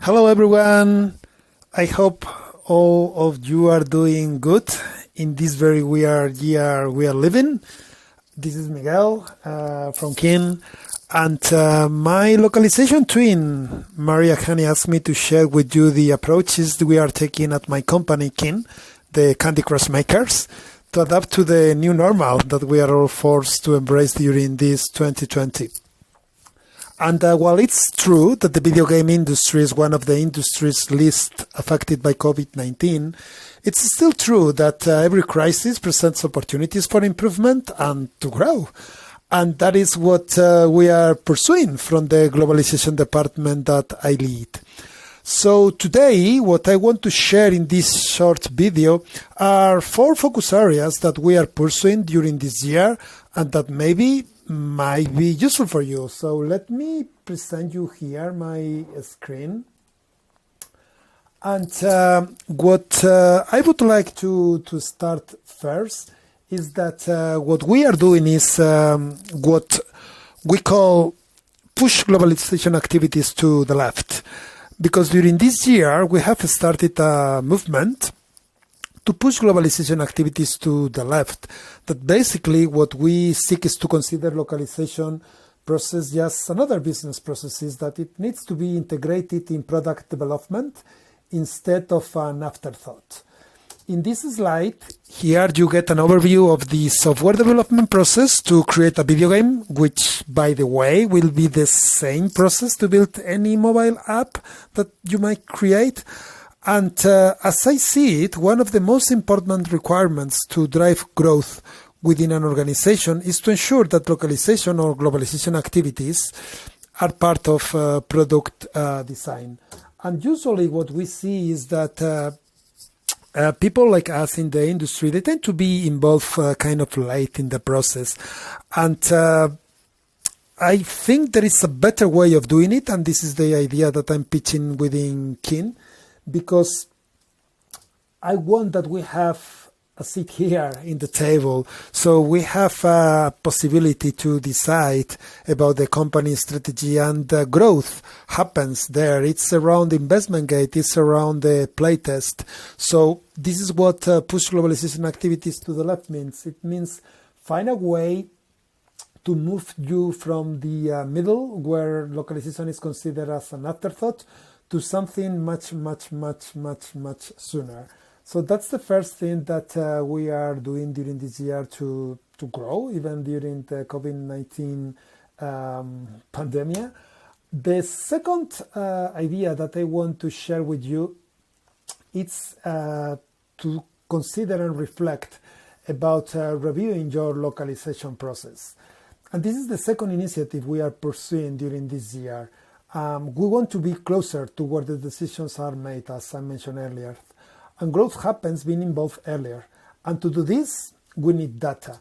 Hello everyone, I hope all of you are doing good in this very weird year we are living. This is Miguel from Kin, and my localization twin, Maria Khani, asked me to share with you the approaches we are taking at my company Kin, the Candy Crush makers, to adapt to the new normal that we are all forced to embrace during this 2020. And while it's true that the video game industry is one of the industries least affected by COVID-19, it's still true that every crisis presents opportunities for improvement and to grow. And that is what we are pursuing from the Globalization department that I lead. So today, what I want to share in this short video are 4 focus areas that we are pursuing during this year and that maybe might be useful for you. So let me present you here my screen. And what I would like to start first is that what we are doing is what we call push globalization activities to the left. Because during this year, we have started a movement to push globalization activities to the left. That basically what we seek is to consider localization process just another business processes, that it needs to be integrated in product development instead of an afterthought. In this slide, here you get an overview of the software development process to create a video game, which, by the way, will be the same process to build any mobile app that you might create. And as I see it, one of the most important requirements to drive growth within an organization is to ensure that localization or globalization activities are part of product design. And usually what we see is that people like us in the industry, they tend to be involved kind of late in the process. And I think there is a better way of doing it, and this is the idea that I'm pitching within Kin, because I want that we have a seat here in the table, so we have a possibility to decide about the company strategy, and growth happens there. It's around investment gate, it's around the playtest. So this is what push globalization activities to the left means. It means find a way to move you from the middle, where localization is considered as an afterthought, to something much sooner. So that's the first thing that we are doing during this year to grow, even during the COVID-19 pandemic. The second idea that I want to share with you is to consider and reflect about reviewing your localization process. And this is the second initiative we are pursuing during this year. We want to be closer to where the decisions are made, as I mentioned earlier. And growth happens being involved earlier. And to do this, we need data.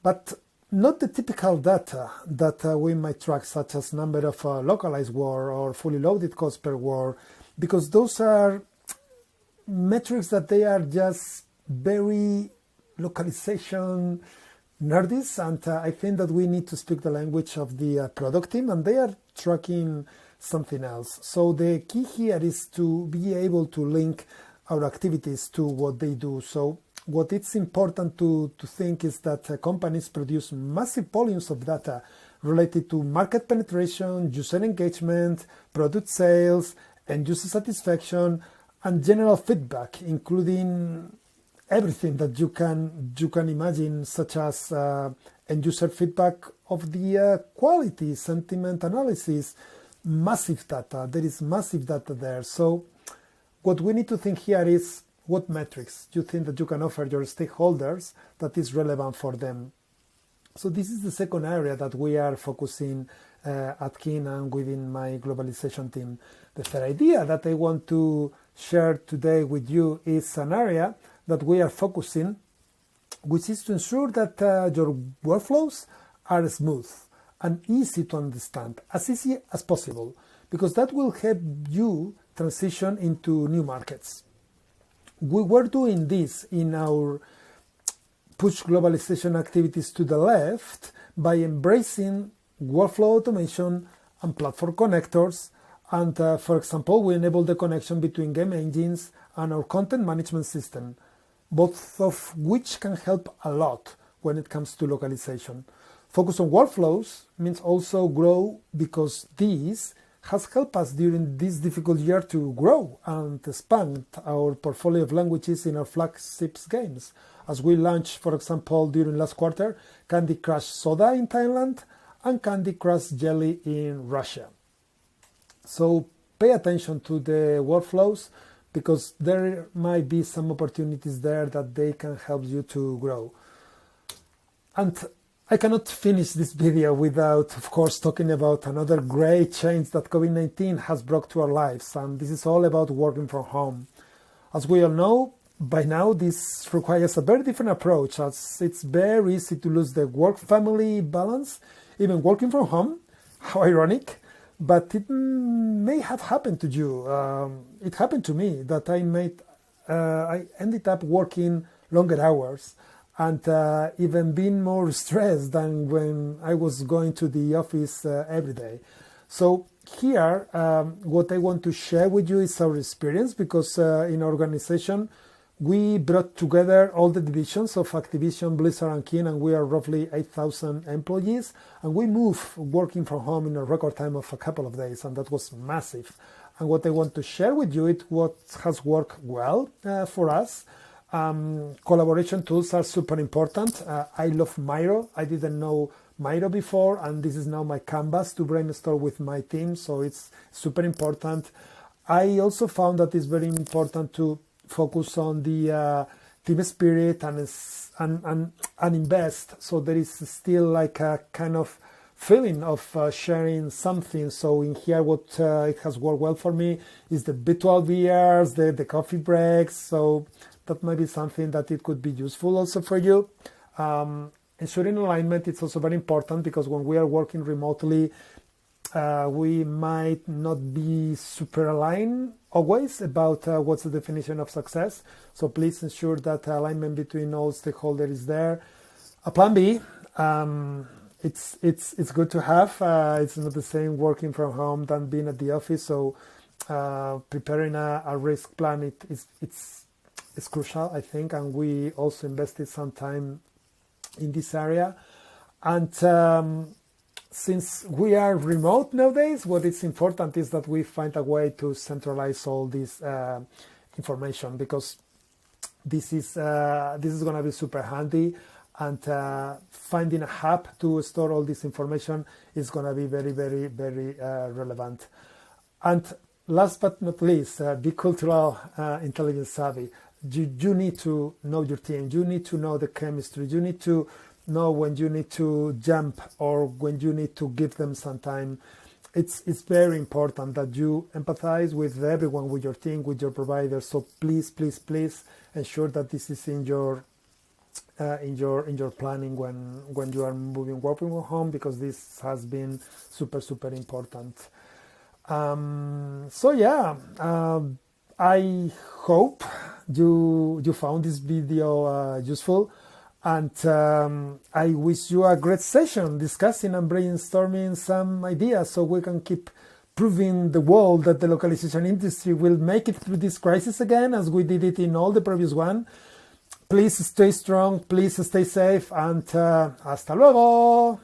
But not the typical data that we might track, such as number of localized word or fully loaded cost per word, because those are metrics that they are just very localization nerdies. And I think that we need to speak the language of the product team, and they are tracking something else. So the key here is to be able to link our activities to what they do. So what it's important to think is that companies produce massive volumes of data related to market penetration, user engagement, product sales, and user satisfaction, and general feedback, including everything that you can imagine, such as end user feedback of the quality, sentiment analysis, massive data. There is massive data there. So what we need to think here is, what metrics do you think that you can offer your stakeholders that is relevant for them? So this is the second area that we are focusing at Kin and within my globalization team. The third idea that I want to share today with you is an area that we are focusing, which is to ensure that your workflows are smooth and easy to understand, as easy as possible, because that will help you transition into new markets. We were doing this in our push globalization activities to the left by embracing workflow automation and platform connectors And for example, we enable the connection between game engines and our content management system, both of which can help a lot when it comes to localization. Focus on workflows means also grow, because this has helped us during this difficult year to grow and expand our portfolio of languages in our flagship games. As we launched, for example, during last quarter, Candy Crush Soda in Thailand and Candy Crush Jelly in Russia. So pay attention to the workflows, because there might be some opportunities there that they can help you to grow. And I cannot finish this video without, of course, talking about another great change that COVID-19 has brought to our lives, and this is all about working from home. As we all know, by now this requires a very different approach, as it's very easy to lose the work-family balance, even working from home. How ironic, but it may have happened to you. It happened to me that I ended up working longer hours, and even being more stressed than when I was going to the office every day. So here, what I want to share with you is our experience, because in our organization, we brought together all the divisions of Activision, Blizzard, and King, and we are roughly 8,000 employees, and we moved working from home in a record time of a couple of days, and that was massive. And what I want to share with you is what has worked well for us. Collaboration tools are super important. I love Miro. I didn't know Miro before, and this is now my canvas to brainstorm with my team, so it's super important. I also found that it's very important to focus on the team spirit and invest, so there is still like a kind of feeling of sharing something. So in here, what it has worked well for me is the virtual beers, the coffee breaks, so that might be something that it could be useful also for you. Ensuring alignment is also very important, because when we are working remotely, we might not be super aligned always about what's the definition of success. So please ensure that alignment between all stakeholders is there. A plan B, it's good to have. It's not the same working from home than being at the office. So preparing a risk plan, it's crucial, I think, and we also invested some time in this area. And since we are remote nowadays, what is important is that we find a way to centralize all this information, because this is going to be super handy, and finding a hub to store all this information is going to be very, very, very relevant. And last but not least, be cultural intelligence savvy. You need to know your team. You need to know the chemistry. You need to know when you need to jump or when you need to give them some time. It's very important that you empathize with everyone, with your team, with your provider. So please, please, please ensure that this is in your planning when you are working from home, because this has been super, super important. So yeah. I hope you found this video useful, and I wish you a great session discussing and brainstorming some ideas, so we can keep proving the world that the localization industry will make it through this crisis again, as we did it in all the previous one. Please stay strong, please stay safe, and hasta luego!